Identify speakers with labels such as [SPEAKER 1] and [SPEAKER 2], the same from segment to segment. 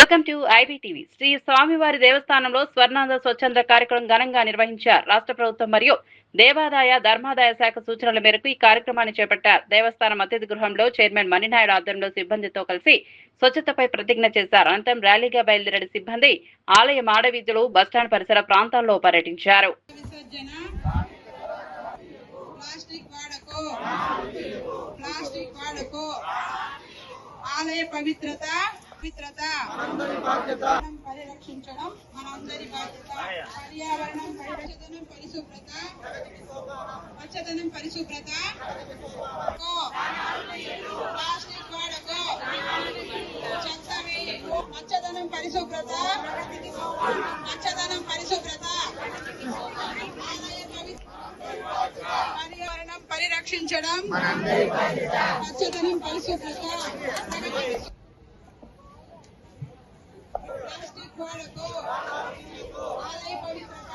[SPEAKER 1] Welcome to IBTV. Shri స్వామివారి దేవస్థానంలో స్వర్ణాంధ్ర స్వచ్ఛంద కార్యక్రమం ఘనంగా నిర్వహించారు. రాష్ట్ర ప్రభుత్వం మరియు దేవాదాయ ధర్మాదాయ శాఖ సూచనల మేరకు ఈ కార్యక్రమాన్ని చేపట్టారు. దేవస్థానం అతిథి గృహంలో చైర్మన్ మణినాయుడు ఆధ్వర్యంలో సిబ్బందితో కలిసి స్వచ్ఛతపై ప్రతిజ్ఞ చేశారు. అనంతరం ర్యాలీగా బయలుదేరిన సిబ్బంది ఆలయ మాడవీధులు, బస్టాండ్ పరిసర ప్రాంతాల్లో పర్యటించారు.
[SPEAKER 2] ఆలయ పవిత్రత పరిరక్షించడం మనందరి బాధ్యత. పర్యావరణం పరిశుభ్రత ప్లాస్టిక్ వాడకో, పచ్చదనం పరిశుభ్రత పర్యావరణం పరిరక్షించడం పచ్చదనం పరిశుభ్రత. ప్లాస్టిక్ వాడకో, ఆలయ పవిత్రత.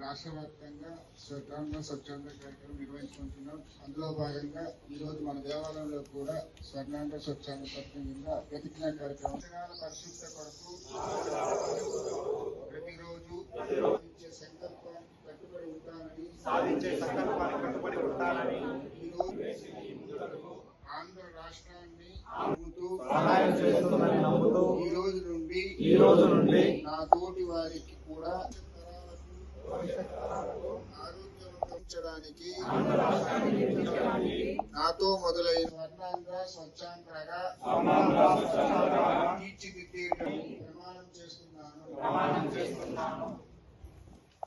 [SPEAKER 3] రాష్ట్ర వ్యాప్తంగా స్వర్ణాంధ్ర స్వచ్ఛంద కార్యక్రమం నిర్వహించుకుంటున్నాం. అందులో భాగంగా ఈ రోజు మన దేవాలయంలో కూడా స్వర్ణాంధ్ర స్వచ్ఛంద పథకం కింద ప్రతిజ్ఞా కార్యక్రమం పరిశుభ్రత కొరకు ప్రతిరోజు సంకల్పానికి కట్టుబడి ఉంటానని ఆంధ్ర రాష్ట్రాన్ని నమ్ముతూ ఈ రోజు నుండి నా తోటి వారికి కూడా ఆరోగ్యవంతించడానికి నాతో మొదలైన స్వర్ణాంధ్ర స్వచ్ఛాంధ్రగా తీర్చిదిద్దే ప్రమాణం చేస్తున్నాను.